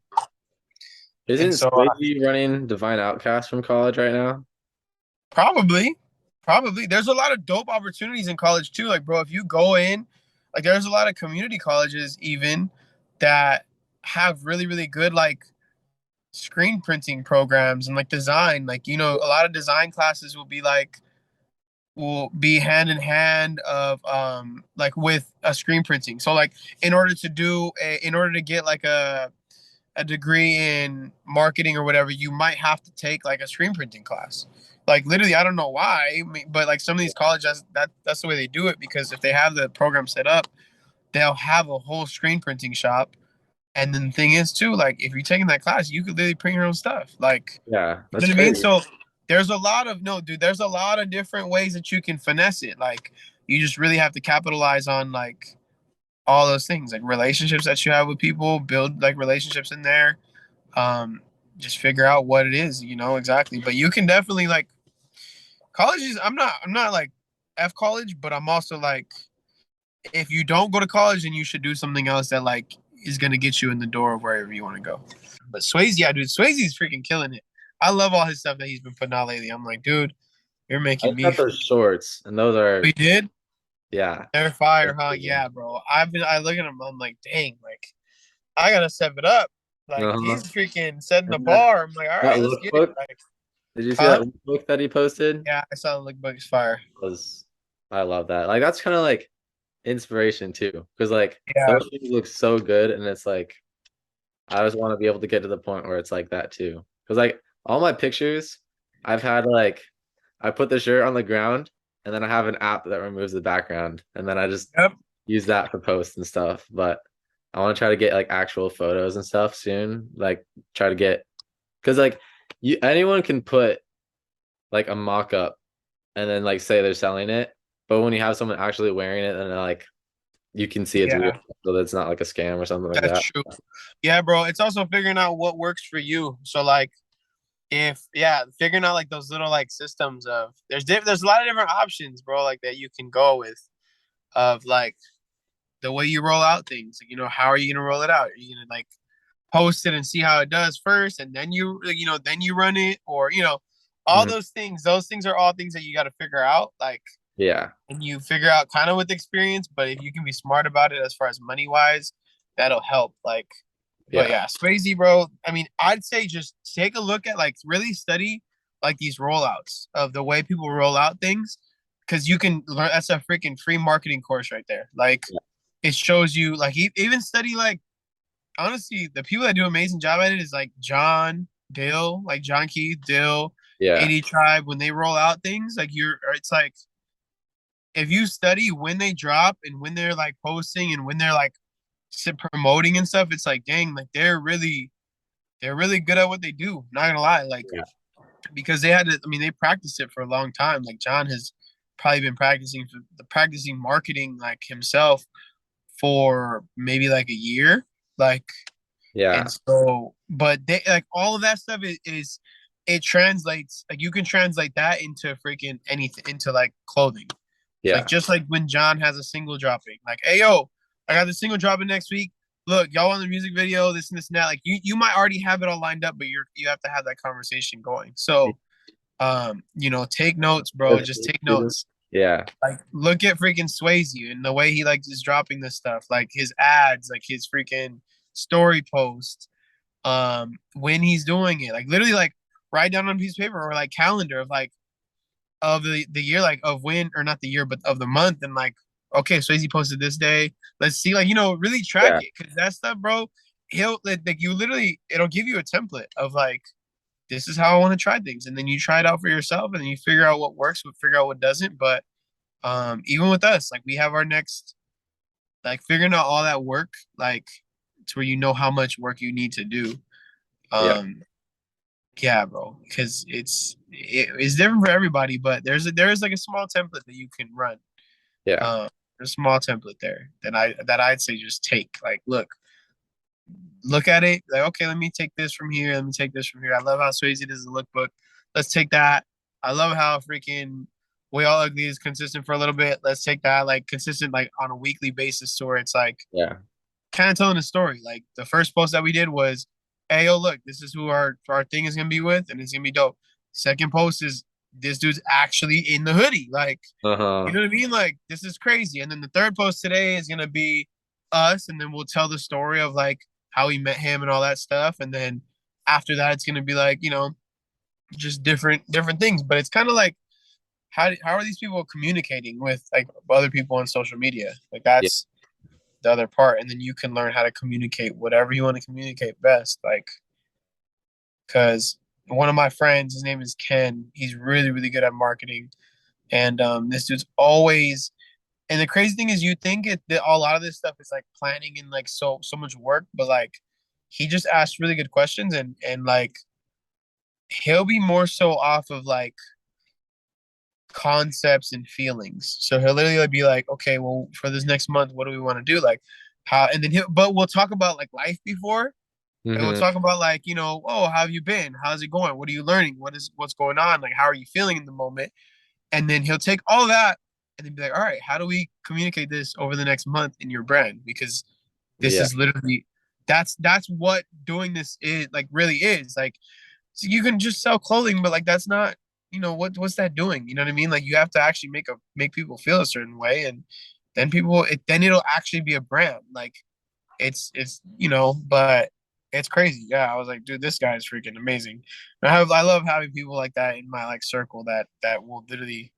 Isn't so Swayze running Divine Outcast from college right now? probably, there's a lot of dope opportunities in college too. Like bro, if you go in, like there's a lot of community colleges even that have really really good like screen printing programs and like design. Like a lot of design classes will be hand in hand of like with a screen printing. So like in order to get like a degree in marketing or whatever, you might have to take like a screen printing class. Like literally, I don't know why, but like some of these colleges, that's the way they do it, because if they have the program set up, they'll have a whole screen printing shop. And then the thing is too, like if you're taking that class, you could literally print your own stuff. Like, Yeah, you that's know what I mean? crazy. So there's a lot of no, dude. There's a lot of different ways that you can finesse it. Like you just really have to capitalize on like all those things, like relationships that you have with people, build like relationships in there. Um, just figure out what it is, exactly. But you can definitely like college is. I'm not like f college, but I'm also like if you don't go to college, then you should do something else that like is gonna get you in the door of wherever you want to go. But Swayze, yeah, dude, Swayze's freaking killing it. I love all his stuff that he's been putting out lately. I'm like, dude, you're I making just me. got those shorts, and those are We did. yeah. They're fire, huh? Yeah, bro. I look at him. I'm like, dang, like I gotta step it up. Like Uh-huh. he's freaking setting the And that bar. I'm like, all that right, let's get it. lookbook. Like, Did you see huh? that lookbook that he posted? Yeah, I saw the lookbook's fire. Was I love that. Like that's kind of like inspiration too, because like Yeah. those things look so good, and it's like I just want to be able to get to the point where it's like that too. Because like all my pictures, I've had like I put the shirt on the ground, and then I have an app that removes the background, and then I just Yep. use that for posts and stuff. But I want to try to get like actual photos and stuff soon. Like try to get because like anyone can put like a mock-up and then like say they're selling it, but when you have someone actually wearing it, then like you can see it's real, Yeah, so that's not like a scam or something like that's that. true. Yeah, bro. It's also figuring out what works for you. So like if yeah, figuring out like those little like systems of there's a lot of different options, bro, like that you can go with of like the way you roll out things. How are you gonna roll it out? Are you gonna like post it and see how it does first, and then then you run it, or all Mhm. those things. Those things are all things that you got to figure out, like, Yeah, and you figure out kind of with experience. But if you can be smart about it as far as money wise, that'll help. Like, but yeah, yeah, Swayze, bro. I mean, I'd say just take a look at like really study like these rollouts of the way people roll out things, because you can learn. That's a freaking free marketing course right there. Like, yeah, it shows you like even study like honestly, the people that do an amazing job at it is like John Dill, like John Keith Dill, yeah, 80 Tribe. When they roll out things, like it's like if you study when they drop and when they're like posting and when they're like promoting and stuff, it's like dang, like they're really good at what they do. Not gonna lie, like yeah, because they had to. I mean, they practiced it for a long time. Like John has probably been practicing marketing like himself for maybe like a year. Like yeah, and so, but they like all of that stuff is it translates like you can translate that into freaking anything into like clothing. It's like yeah. just like when John has a single dropping, like, hey yo, I got the single dropping next week. Look, y'all want the music video, this and this and that. Like you might already have it all lined up, but you have to have that conversation going. So take notes, bro. Just take notes. Yeah, Like look at freaking Swayze and the way he like is dropping this stuff, like his ads, like his freaking story posts, when he's doing it, like literally like write down on a piece of paper or like calendar of like of the year, like of when or not the year but of the month, and like okay, Swayze posted this day, let's see, like really track yeah, it, because that stuff, bro, he'll like you literally it'll give you a template of like this is how I want to try things, and then you try it out for yourself and then you figure out what works, but figure out what doesn't. But even with us, like we have our next like figuring out all that work, like to where you know how much work you need to do. yeah, um yeah, bro, because it's different for everybody, but there's like a small template that you can run. yeah, um a small template there that I'd say just take, like look at it, like okay, let me take this from here, let me take this from here. I love how Swayze does the lookbook. Let's take that. I love how freaking Way All Ugly is consistent for a little bit. Let's take that, like consistent, like on a weekly basis, to where it's like yeah, kind of telling a story. Like the first post that we did was, "Hey, yo, look, this is who our thing is gonna be with, and it's gonna be dope." Second post is this dude's actually in the hoodie. Like, you uh-huh, know what I mean? Like, this is crazy. And then the third post today is gonna be us, and then we'll tell the story of like how we met him and all that stuff. And then after that, it's gonna be like just different things. But it's kind of like how are these people communicating with like other people on social media? Like yeah, that's the other part, and then you can learn how to communicate whatever you want to communicate best. Like, because one of my friends, his name is Ken, he's really really good at marketing, and this dude's always. And the crazy thing is, you think that a lot of this stuff is like planning and like so much work, but like he just asks really good questions, and like he'll be more so off of like concepts and feelings. So he'll literally be like, okay, well, for this next month, what do we want to do? Like how, and then but we'll talk about like life before, and we'll Hmm. talk about like, oh, how have you been? How's it going? What are you learning? What's going on? Like, how are you feeling in the moment? And then he'll take all that and then be like, all right, how do we communicate this over the next month in your brand? Because this Yeah. is literally that's what doing this is like really is. Like so you can just sell clothing, but like that's not, what's that doing? You know what I mean? Like you have to actually make people feel a certain way, and then it'll actually be a brand. Like it's but it's crazy. Yeah, I was like, dude, this guy is freaking amazing. And I love having people like that in my like circle that will literally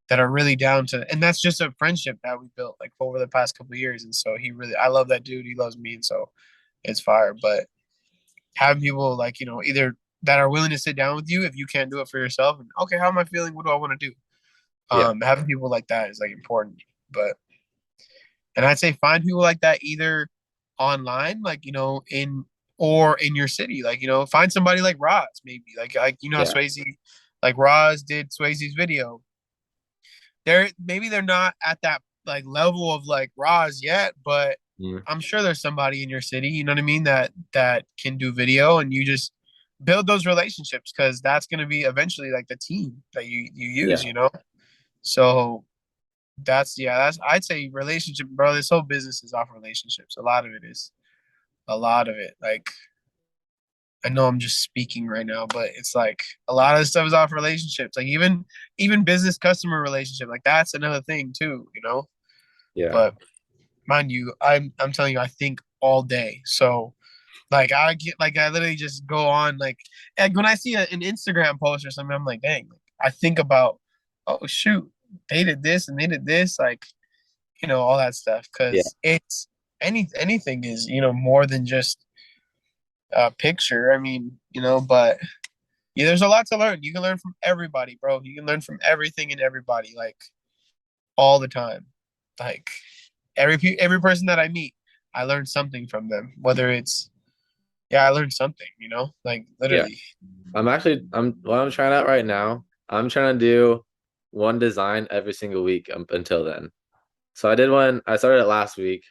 that are really down to, and that's just a friendship that we built like over the past couple of years. And so I love that dude. He loves me, and so it's fire. But having people like either that are willing to sit down with you if you can't do it for yourself, and okay, how am I feeling? What do I want to do? Yeah. Having people like that is like important. But and I'd say find people like that either online, like in or in your city, like find somebody like Roz, maybe like Yeah. Swayze, like Roz did Swayze's video. They're not at that like level of like Roz yet, but Mm. I'm sure there's somebody in your city, you know what I mean, that can do video, and you just build those relationships because that's gonna be eventually like the team that you Yeah. use. So that's I'd say relationship, bro. This whole business is off relationships. A lot of it is. A lot of it. Like I know I'm just speaking right now, but it's like a lot of the stuff is off relationships. Like even business customer relationship, like that's another thing too. Yeah. But mind you, I'm telling you, I think all day. So I literally just go on like when I see an Instagram post or something, I'm like, dang, like, I think about, oh shoot, they did this and they did this, like all that stuff. Yeah. Because it's anything is more than just a picture. I mean, but yeah, there's a lot to learn. You can learn from everybody, bro. You can learn from everything and everybody, like all the time. Like every person that I meet, I learn something from them. Whether it's yeah, I learned something. Like Yeah. literally. I'm what I'm trying out right now. I'm trying to do one design every single week until then. So I did one, I started it last week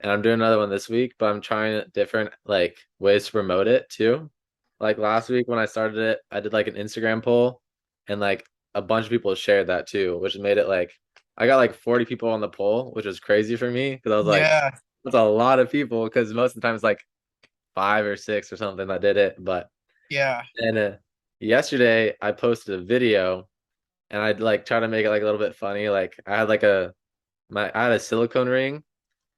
and I'm doing another one this week, but I'm trying different like ways to promote it too. Like last week when I started it, I did like an Instagram poll and like a bunch of people shared that too, which made it like I got like 40 people on the poll, which was crazy for me because I was like, Yeah, that's a lot of people because most of the time it's like five or six or something that did it. But yeah, and yesterday I posted a video and I'd like try to make it like a little bit funny. Like I had like I had a silicone ring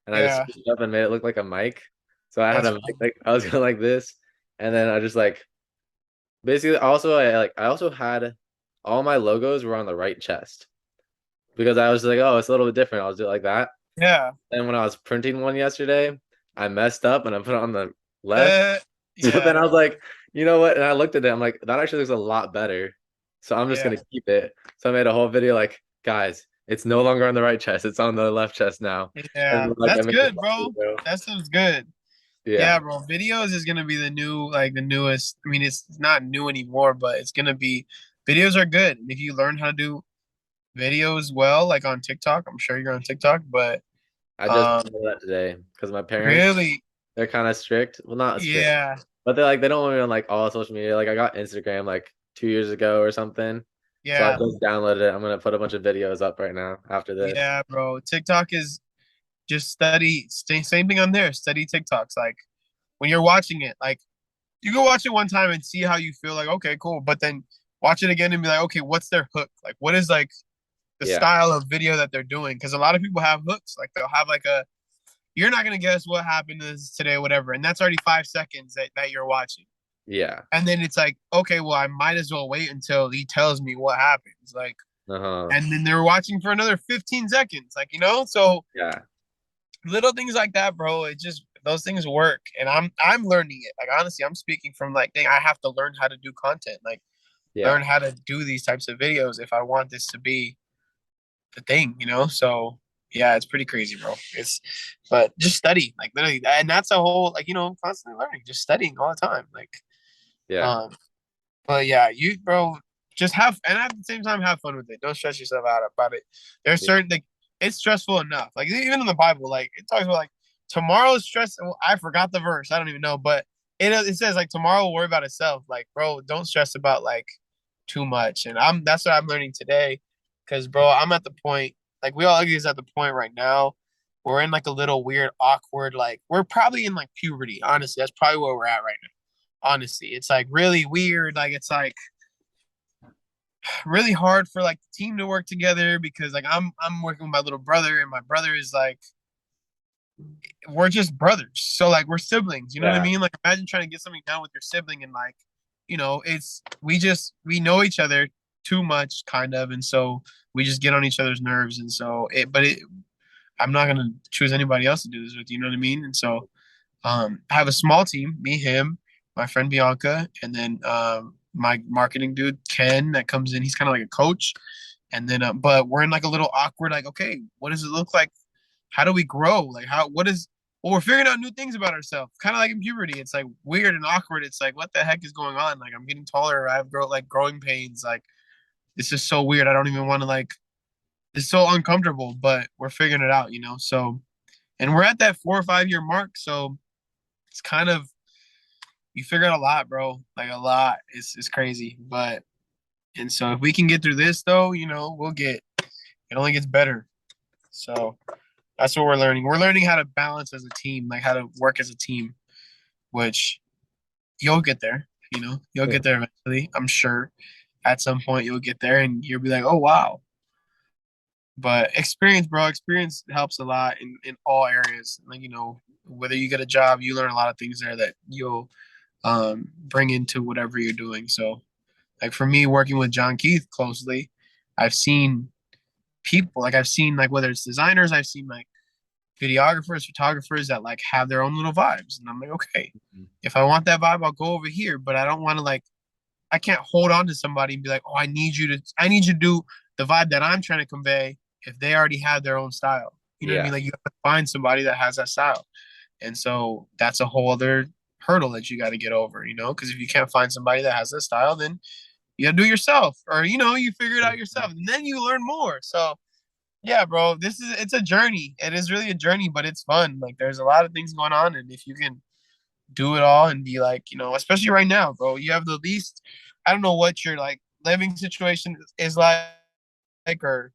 and I just yeah. switched it up and made it look like a mic. So I had That's a mic like I was going like this, and then I just like basically also I also had all my logos were on the right chest because I was like, oh, it's a little bit different. I'll do it like that. yeah. And when I was printing one yesterday, I messed up and I put it on the left. Uh, So then yeah, I was like, you know what? And I looked at it. I'm like, that actually looks a lot better. So I'm just yeah, gonna keep it. So I made a whole video like, guys, it's no longer on the right chest. It's on the left chest now. yeah. And like I That's made a good, fun bro. video. That sounds good. Yeah. Yeah, bro. Videos is gonna be the new, like the newest. I mean, it's not new anymore, but it's gonna be. Videos are good, and if you learn how to do videos well, like on TikTok, I'm sure you're on TikTok, but I just um, did that today because my parents, really, they're kind of strict. Well, not strict, yeah, but they don't want me on like all social media. Like I got Instagram like 2 years ago or something. So I yeah, just downloaded it. I'm gonna put a bunch of videos up right now after this. yeah, bro. TikTok is just same thing on there. Study TikToks. Like when you're watching it, like you go watch it one time and see how you feel. Like okay, cool, but then watch it again and be like, okay, what's their hook? Like what is like the Yeah. style of video that they're doing? Because a lot of people have hooks. Like they'll have like a you're not gonna guess what happened to this today, whatever, and that's already 5 seconds that you're watching. Yeah. And then it's like, okay, well, I might as well wait until he tells me what happens. Like, Uh-huh. and then they're watching for another 15 seconds. Like, so Yeah. little things like that, bro. It just those things work. And I'm learning it. Like honestly, I'm speaking from like dang, I have to learn how to do content. Like Yeah. learn how to do these types of videos if I want this to be the thing. So yeah, it's pretty crazy, bro. It's but just study, like literally, and that's a whole like constantly learning, just studying all the time. Like Yeah. um But yeah, you bro, just have and at the same time have fun with it. Don't stress yourself out about it. There's Yeah. certain like it's stressful enough. Like even in the Bible, like it talks about like tomorrow's stress. Well, I forgot the verse. I don't even know, but it says like tomorrow will worry about itself. Like bro, don't stress about like too much. And that's what I'm learning today, because bro, I'm at the point like we all is at the point right now. We're in like a little weird, awkward, like we're probably in like puberty. Honestly, that's probably where we're at right now. Honestly, it's like really weird. Like it's like really hard for like the team to work together because like I'm working with my little brother and my brother is like we're just brothers. So like we're siblings, you know what I Yeah. mean? Like imagine trying to get something done with your sibling and like, it's we know each other too much kind of and so we just get on each other's nerves and so I'm not gonna choose anybody else to do this with, you know what I mean? And so I have a small team, me, him, my friend Bianca, and then my marketing dude Ken that comes in. He's kind of like a coach, and then but we're in like a little awkward, like, okay, what does it look like? How do we grow? Like, how? What is? Well, we're figuring out new things about ourselves. Kind of like in puberty, it's like weird and awkward. It's like, what the heck is going on? Like, I'm getting taller. I have growing pains. Like, it's just so weird. I don't even want to like. It's so uncomfortable, but we're figuring it out, So, and we're at that 4 or 5 year mark, so it's kind of you figure out a lot, bro. Like a lot. It's crazy. But and so if we can get through this though, we'll get it only gets better. So that's what we're learning. We're learning how to balance as a team, like how to work as a team, which you'll get there, You'll Yeah. get there eventually. I'm sure at some point you'll get there and you'll be like, oh wow. But experience, bro, experience helps a lot in all areas. Like, whether you get a job, you learn a lot of things there that you'll bring into whatever you're doing. So, like for me, working with John Keith closely, I've seen people, like I've seen like whether it's designers, I've seen like videographers, photographers that like have their own little vibes, and I'm like, okay, Mhm. if I want that vibe, I'll go over here, but I don't want to like I can't hold on to somebody and be like, oh, I need you to do the vibe that I'm trying to convey if they already have their own style. You know what I Yeah. mean? Like you have to find somebody that has that style. And so that's a whole other hurdle that you got to get over, because if you can't find somebody that has that style, then you got to do it yourself or, you figure it out yourself and then you learn more. So yeah, bro, it's a journey. It is really a journey, but it's fun. Like there's a lot of things going on. And if you can do it all and be like, especially right now, bro, you have the least, I don't know what your like living situation is like or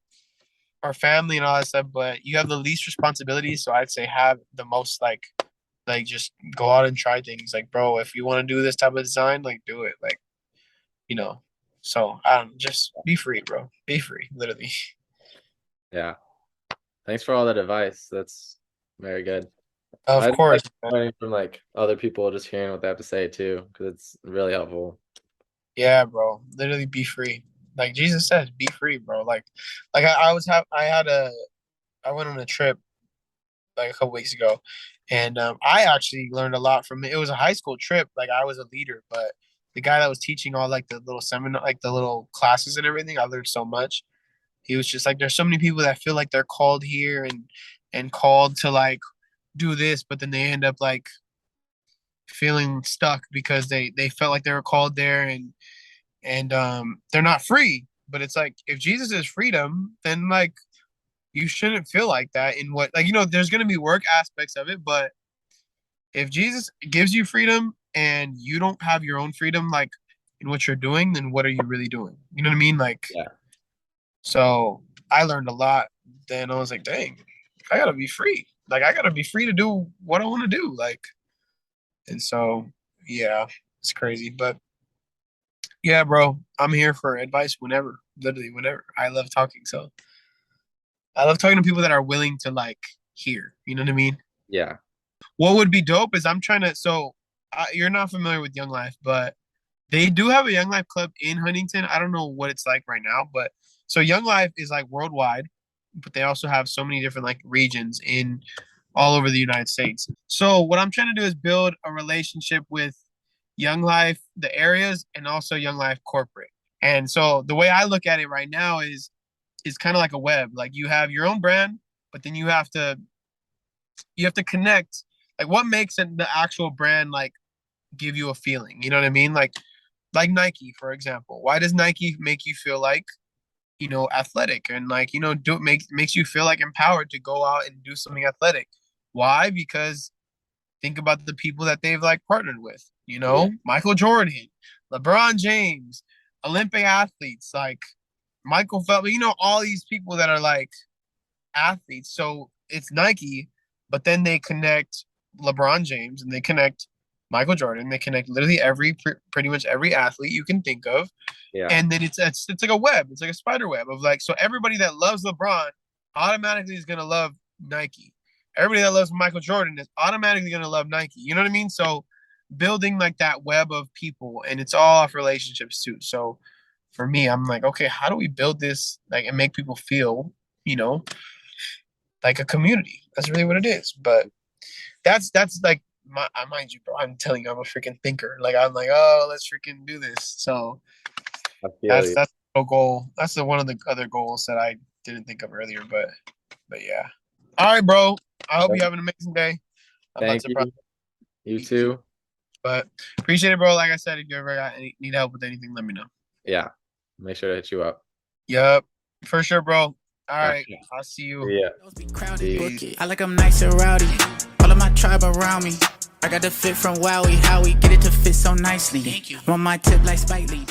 family and all that stuff, but you have the least responsibility. So I'd say have the most like just go out and try things. Like, bro, if you want to do this type of design, like do it. Like, you know. So I don't just be free, bro. Be free, literally. Yeah. Thanks for all that advice. That's very good. Of I like course, man. learning from like other people, just hearing what they have to say too, because it's really helpful. Yeah, bro. Literally be free. Like Jesus says, be free, bro. Like I went on a trip like a couple weeks ago, and I actually learned a lot from it. It was a high school trip. Like I was a leader, but the guy that was teaching all like the little seminar, like the little classes and everything, I learned so much. He was just like, there's so many people that feel like they're called here and called to like do this, but then they end up like feeling stuck because they felt like they were called there and they're not free. But it's like if Jesus is freedom, then like you shouldn't feel like that in what like there's gonna be work aspects of it, but if Jesus gives you freedom and you don't have your own freedom like in what you're doing, then what are you really doing? You know what I mean? Like Yeah. so I learned a lot. Then I was like, dang, I gotta be free. Like I gotta be free to do what I want to do. Like and so yeah, it's crazy. But yeah, bro, I'm here for advice whenever, literally whenever. I love talking. So I love talking to people that are willing to like hear. You know what I mean? Yeah. What would be dope is I'm trying to. So you're not familiar with Young Life, but they do have a Young Life club in Huntington. I don't know what it's like right now, but so Young Life is like worldwide, but they also have so many different like regions in all over the United States. So what I'm trying to do is build a relationship with Young Life, the areas, and also Young Life corporate. And so the way I look at it right now is kind of like a web. Like you have your own brand, but then you have to connect. Like what makes the actual brand like give you a feeling? You know what I mean? Like like Nike, for example. Why does Nike make you feel like, athletic and like, makes you feel like empowered to go out and do something athletic? Why? Because think about the people that they've like partnered with, Yeah. Michael Jordan, LeBron James, Olympic athletes like Michael Phelps, all these people that are like athletes. So it's Nike, but then they connect LeBron James and they connect Michael Jordan. They connect literally pretty much every athlete you can think of. Yeah. And then it's like a web. It's like a spider web of like, so everybody that loves LeBron automatically is gonna love Nike. Everybody that loves Michael Jordan is automatically gonna love Nike. You know what I mean? So building like that web of people, and it's all off relationships too. So for me, I'm like, okay, how do we build this like and make people feel, like a community? That's really what it is. But that's like mind you, bro. I'm telling you, I'm a freaking thinker. Like I'm like, oh, let's freaking do this. So I feel you. that's a goal. That's one of the other goals that I didn't think of earlier. But yeah. All right, bro. I hope you have an amazing day. I'm about Thank to you. probably You too. but appreciate it, bro. Like I said, if you ever need help with anything, let me know. Yeah. Make sure to hit you up. Yep, for sure, bro. All right, Okay. I'll see you. Yeah. I like them nice and rowdy. All of my tribe around me. I got the fit from Waui. How we get it to fit so nicely. I'm on my tip like Spike Lee.